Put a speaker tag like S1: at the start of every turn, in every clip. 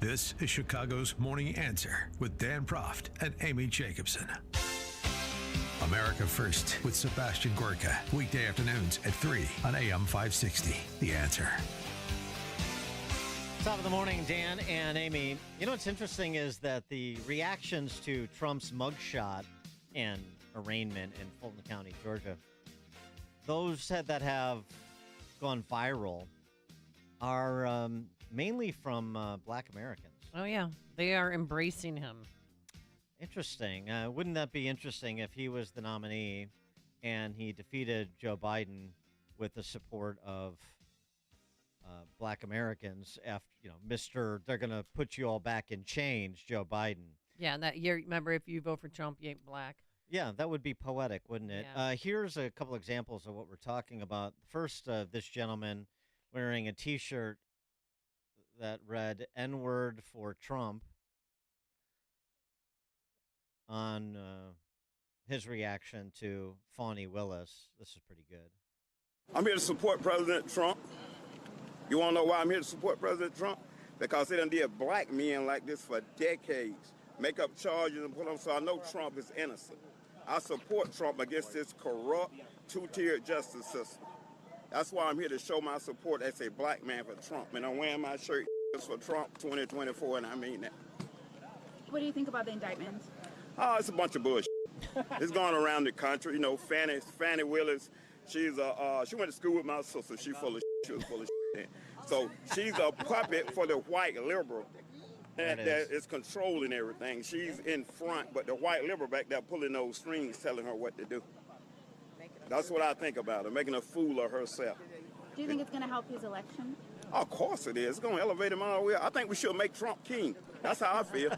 S1: This is Chicago's Morning Answer with Dan Proft and Amy Jacobson. America First with Sebastian Gorka. Weekday afternoons at 3 on AM 560. The Answer.
S2: Top of the morning, Dan and Amy. You know what's interesting is that the reactions to Trump's mugshot and arraignment in Fulton County, Georgia, those that have gone viral are mainly from Black Americans.
S3: Oh, yeah. They are embracing him.
S2: Interesting. Wouldn't that be interesting if he was the nominee and he defeated Joe Biden with the support of Black Americans after, Mr. They're going to put you all back in chains, Joe Biden.
S3: Yeah, and that year, remember, if you vote for Trump, you ain't black.
S2: Yeah, that would be poetic, wouldn't it?
S3: Yeah.
S2: Here's a couple examples of what we're talking about. First, this gentleman wearing a T-shirt that read N-word for Trump on his reaction to Fani Willis. This is pretty good.
S4: I'm here to support President Trump. You want to know why I'm here to support President Trump? Because they done did black men like this for decades. Make up charges and put them, so I know Trump is innocent. I support Trump against this corrupt, two-tiered justice system. That's why I'm here to show my support as a black man for Trump. And I'm wearing my shirt for Trump 2024, and I mean that.
S5: What do you think about the indictments?
S4: Oh, it's a bunch of bullshit. It's going around the country. Fani Willis, she went to school with my sister. She was full of shit. So she's a puppet for the white liberal that is controlling everything. She's in front, but the white liberal back there pulling those strings, telling her what to do. That's what I think about her, making a fool of herself.
S5: Do you think it's going to help his election?
S4: Of course it is. It's going to elevate him all the way. I think we should make Trump king. That's how I feel.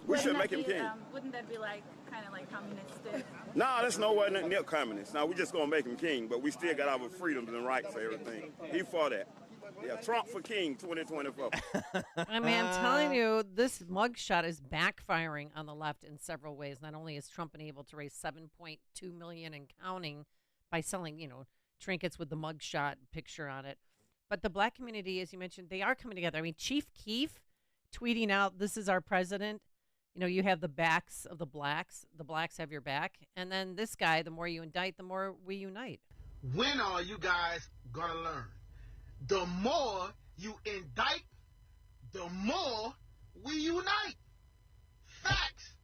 S4: We should make him king.
S5: Wouldn't that be kind of like communistic?
S4: No, that's nowhere near communist. Now, we're just going to make him king, but we still got our freedoms and rights for everything. He for that. Yeah, Trump for king 2024.
S3: I mean, I'm telling you, this mugshot is backfiring on the left in several ways. Not only is Trump been able to raise $7.2 million and counting by selling, trinkets with the mugshot picture on it, but the black community, as you mentioned, they are coming together. I mean, Chief Keef tweeting out, "This is our president." You have the backs of the blacks. The blacks have your back. And then this guy, the more you indict, the more we unite.
S6: When are you guys going to learn? The more you indict, the more we unite. Facts.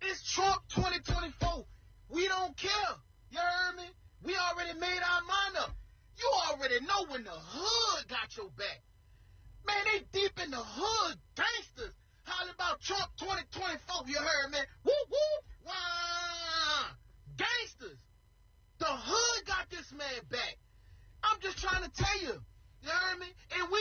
S6: It's Trump 2024. We don't care. You heard me? We already made our mind up. You already know when the hood got your back. Man, they deep in the hood. Gangsters. Hollering about Trump 2024. You heard me? Woo, woo. Wah. Gangsters. The hood got this man back. I'm just trying to tell you. You heard me? And we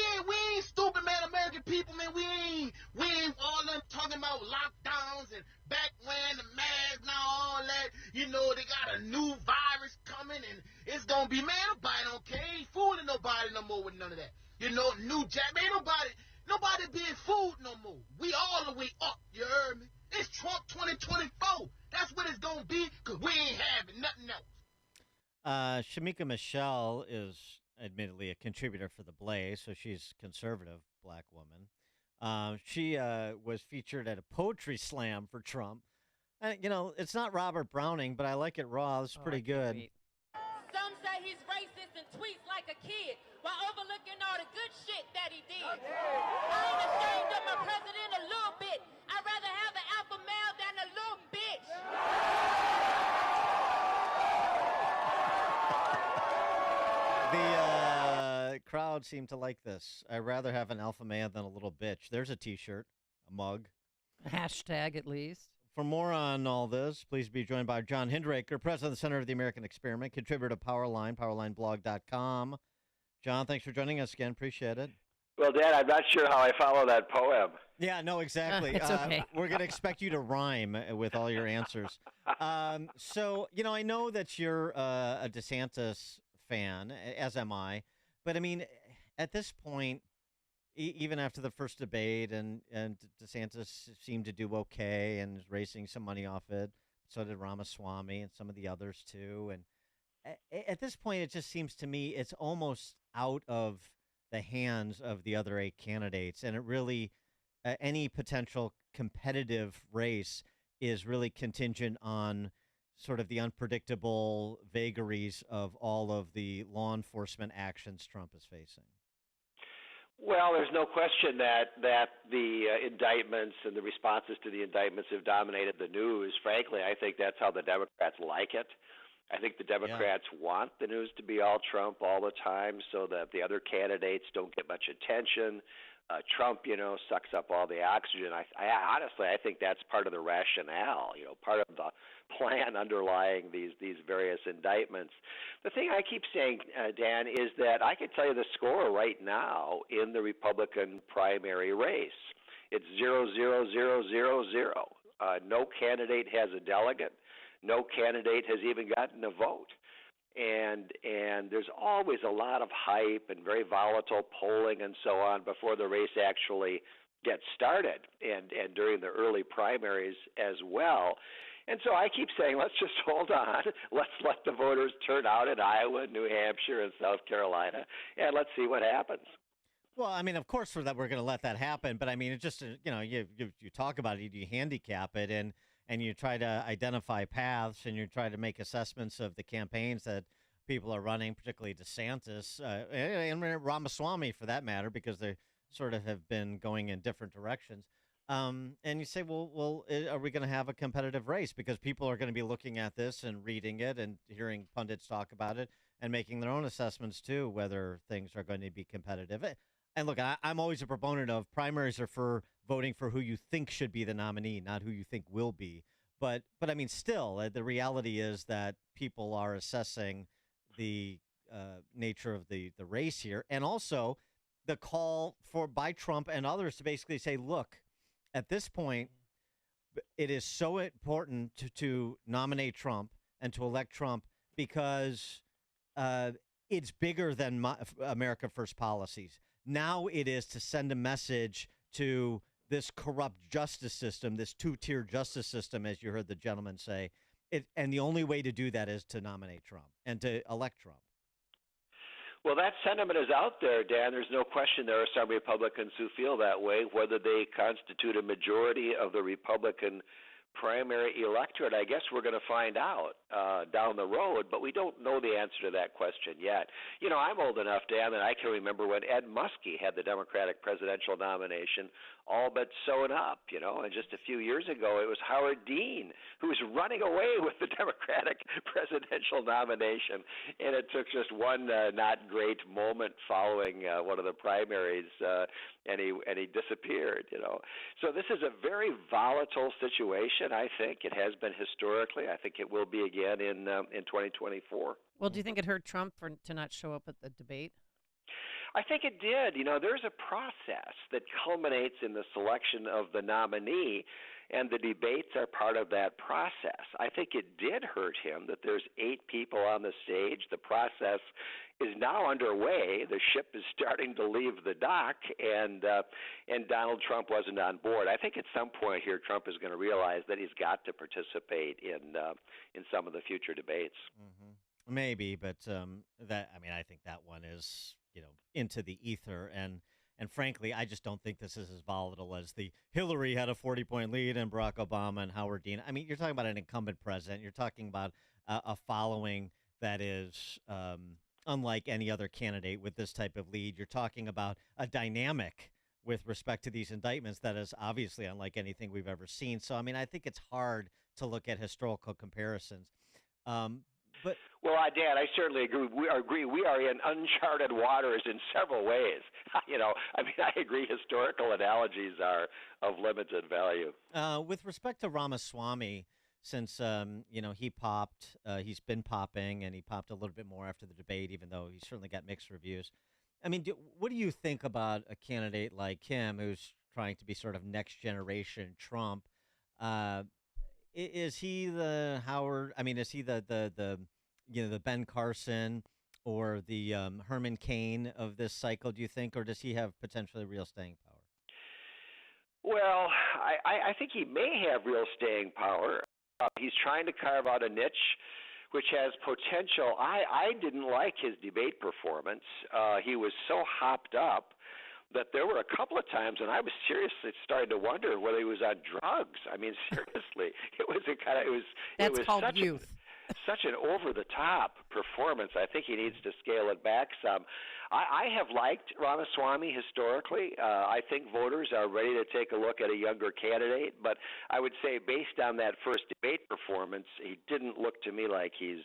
S6: ain't stupid, man, American people, man. We ain't all them talking about lockdowns and back wearing the mask and all that. They got a new virus coming and it's gonna be, man, nobody don't care. Ain't fooling nobody no more with none of that. New jack, man, nobody being fooled no more. We all the way up, you heard me? It's Trump 2024. That's what it's gonna be, cause we ain't having nothing else.
S2: Shamika Michelle is admittedly a contributor for The Blaze, so she's a conservative black woman. She was featured at a poetry slam for Trump. And, it's not Robert Browning, but I like it raw. It's pretty good.
S7: Some say he's racist and tweets like a kid while overlooking all the good shit that he did. I ain't ashamed of my president a little bit. I'd rather have an alpha male than a little bitch.
S2: The crowd seemed to like this. I'd rather have an alpha male than a little bitch. There's a T-shirt, a mug.
S3: Hashtag at least.
S2: For more on all this, please be joined by John Hinderaker, president of the Center of the American Experiment, contributor to Powerline, powerlineblog.com. John, thanks for joining us again. Appreciate it.
S8: Well, Dad, I'm not sure how I follow that poem.
S2: Yeah, no, exactly.
S3: It's okay.
S2: We're going to expect you to rhyme with all your answers. So, I know that you're a DeSantis fan, as am I. But, I mean, at this point, even after the first debate, and DeSantis seemed to do okay and is raising some money off it. So did Ramaswamy and some of the others, too. And at this point, it just seems to me it's almost out of the hands of the other 8 candidates. And it really any potential competitive race is really contingent on sort of the unpredictable vagaries of all of the law enforcement actions Trump is facing?
S8: Well, there's no question that the indictments and the responses to the indictments have dominated the news. Frankly, I think that's how the Democrats like it. I think the Democrats want the news to be all Trump all the time so that the other candidates don't get much attention. Trump, sucks up all the oxygen. I honestly, I think that's part of the rationale, part of the plan underlying these various indictments. The thing I keep saying, Dan, is that I can tell you the score right now in the Republican primary race. It's 0-0-0-0-0. No candidate has a delegate. No candidate has even gotten a vote. And there's always a lot of hype and very volatile polling and so on before the race actually gets started and during the early primaries as well. And so I keep saying, let's just hold on. Let's let the voters turn out in Iowa, New Hampshire, and South Carolina, and let's see what happens.
S2: Well, I mean, of course, for that we're going to let that happen. But I mean, it's just you talk about it, you handicap it, and you try to identify paths, and you try to make assessments of the campaigns that people are running, particularly DeSantis and Ramaswamy, for that matter, because they sort of have been going in different directions. And you say, well, are we going to have a competitive race? Because people are going to be looking at this and reading it and hearing pundits talk about it and making their own assessments too, whether things are going to be competitive. And look, I'm always a proponent of primaries are for voting for who you think should be the nominee, not who you think will be. But I mean, still, the reality is that people are assessing the nature of the race here, and also the call by Trump and others to basically say, look, at this point, it is so important to nominate Trump and to elect Trump because it's bigger than America First policies. Now it is to send a message to this corrupt justice system, this two-tier justice system, as you heard the gentleman say. And the only way to do that is to nominate Trump and to elect Trump.
S8: Well, that sentiment is out there, Dan. There's no question there are some Republicans who feel that way. Whether they constitute a majority of the Republican primary electorate, I guess we're going to find out down the road, but we don't know the answer to that question yet. I'm old enough, Dan, that I can remember when Ed Muskie had the Democratic presidential nomination all but sewn up, and just a few years ago it was Howard Dean who was running away with the Democratic presidential nomination, and it took just one not great moment following one of the primaries, and he disappeared, So this is a very volatile situation, I think. It has been historically. I think it will be again in 2024.
S3: Well, do you think it hurt Trump to not show up at the debate?
S8: I think it did. There's a process that culminates in the selection of the nominee, and the debates are part of that process. I think it did hurt him that there's 8 people on the stage. The process is now underway. The ship is starting to leave the dock, and Donald Trump wasn't on board. I think at some point here, Trump is going to realize that he's got to participate in some of the future debates.
S2: Mm-hmm. Maybe, but I think that one is into the ether, and frankly, I just don't think this is as volatile as the Hillary had a 40-point lead and Barack Obama and Howard Dean. I mean, you're talking about an incumbent president. You're talking about a following that is unlike any other candidate with this type of lead. You're talking about a dynamic with respect to these indictments that is obviously unlike anything we've ever seen. So, I mean, I think it's hard to look at historical comparisons.
S8: Well, Dan, I certainly agree. We are in uncharted waters in several ways. I agree. Historical analogies are of limited value.
S2: With respect to Ramaswamy, since he popped, he's been popping, and he popped a little bit more after the debate, even though he certainly got mixed reviews. I mean, what do you think about a candidate like him who's trying to be sort of next generation Trump? Is he the Howard? I mean, is he the Ben Carson or the Herman Cain of this cycle, do you think, or does he have potentially real staying power?
S8: Well, I think he may have real staying power. He's trying to carve out a niche which has potential. I didn't like his debate performance. He was so hopped up that there were a couple of times when I was seriously starting to wonder whether he was on drugs. I mean, seriously,
S3: That's called
S8: such
S3: youth.
S8: Such an over-the-top performance. I think he needs to scale it back some. I have liked Ramaswamy historically. I think voters are ready to take a look at a younger candidate, but I would say based on that first debate performance, he didn't look to me like he's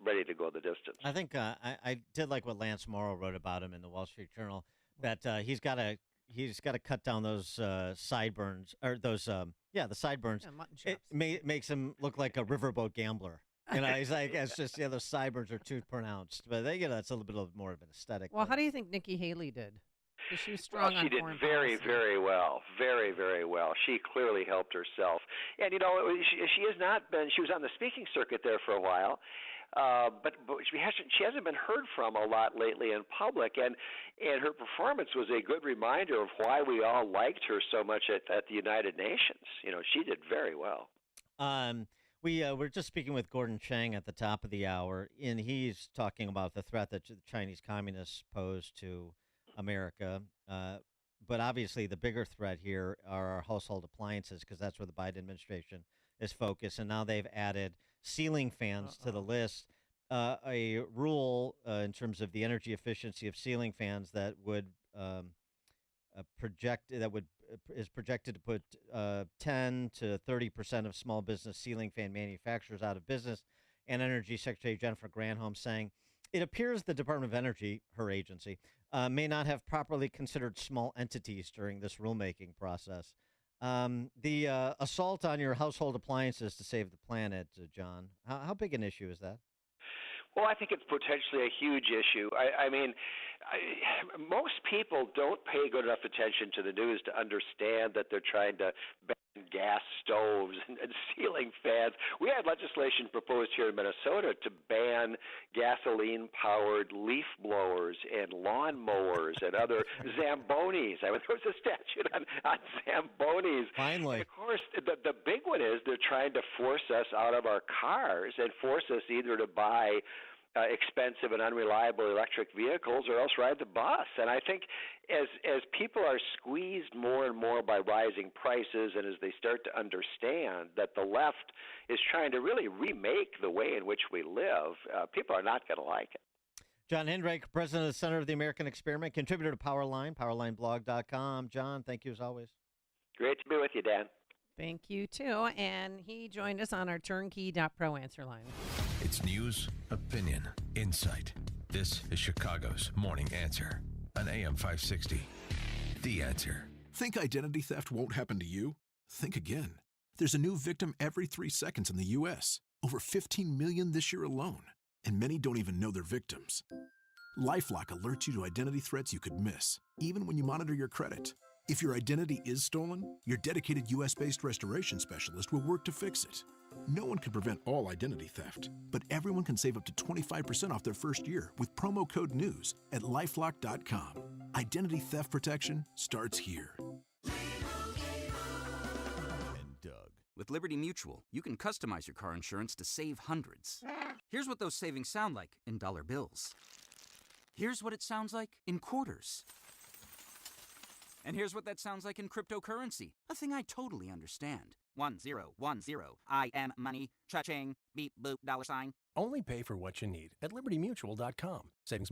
S8: ready to go the distance.
S2: I think I did like what Lance Morrow wrote about him in the Wall Street Journal, that he's got to cut down those sideburns, or those the sideburns.
S3: Yeah, mutton
S2: It
S3: chops.
S2: makes him look like a riverboat gambler. He's like, it's just those sideburns are too pronounced. But that's a little bit more of an aesthetic.
S3: Well, how do you think Nikki Haley did? 'Cause she was
S8: Well,
S3: strong on
S8: she did
S3: foreign
S8: very,
S3: policy.
S8: very well. Very, very well. She clearly helped herself. And, she has not been, she was on the speaking circuit there for a while, but she hasn't been heard from a lot lately in public. And her performance was a good reminder of why we all liked her so much at the United Nations. She did very well.
S2: We're just speaking with Gordon Chang at the top of the hour, and he's talking about the threat that the Chinese communists pose to America. But obviously, the bigger threat here are our household appliances, because that's where the Biden administration is focused. And now they've added ceiling fans to the list. A rule in terms of the energy efficiency of ceiling fans that would is projected to put 10 to 30% of small business ceiling fan manufacturers out of business. And Energy Secretary Jennifer Granholm saying it appears the Department of Energy, her agency, may not have properly considered small entities during this rulemaking process. The assault on your household appliances to save the planet, John, how big an issue is that?
S8: Well, I think it's potentially a huge issue. I mean, most people don't pay good enough attention to the news to understand that they're trying to ban gas stoves and ceiling fans. We had legislation proposed here in Minnesota to ban gasoline-powered leaf blowers and lawn mowers and other Zambonis. I mean, there was a statute on Zambonis.
S2: Finally.
S8: And of course, the big one is they're trying to force us out of our cars and force us either to buy expensive and unreliable electric vehicles or else ride the bus. And I think as people are squeezed more and more by rising prices, and as they start to understand that the left is trying to really remake the way in which we live, people are not going to like it.
S2: John Hinderaker, president of the Center of the American Experiment, contributor to Powerline, powerlineblog.com. John, thank you as always.
S8: Great to be with you, Dan.
S3: Thank you, too. And he joined us on our turnkey.pro answer line.
S1: It's news, opinion, insight. This is Chicago's Morning Answer on AM 560. The Answer.
S9: Think identity theft won't happen to you? Think again. There's a new victim every 3 seconds in the U.S., over 15 million this year alone, and many don't even know they're victims. LifeLock alerts you to identity threats you could miss, even when you monitor your credit. If your identity is stolen, your dedicated U.S.-based restoration specialist will work to fix it. No one can prevent all identity theft, but everyone can save up to 25% off their first year with promo code NEWS at LifeLock.com. Identity theft protection starts here.
S10: And Doug. With Liberty Mutual, you can customize your car insurance to save hundreds. Here's what those savings sound like in dollar bills. Here's what it sounds like in quarters. And here's what that sounds like in cryptocurrency, a thing I totally understand. 1010 I am money, cha-ching, beep boop, $sign.
S11: Only pay for what you need at libertymutual.com. Savings may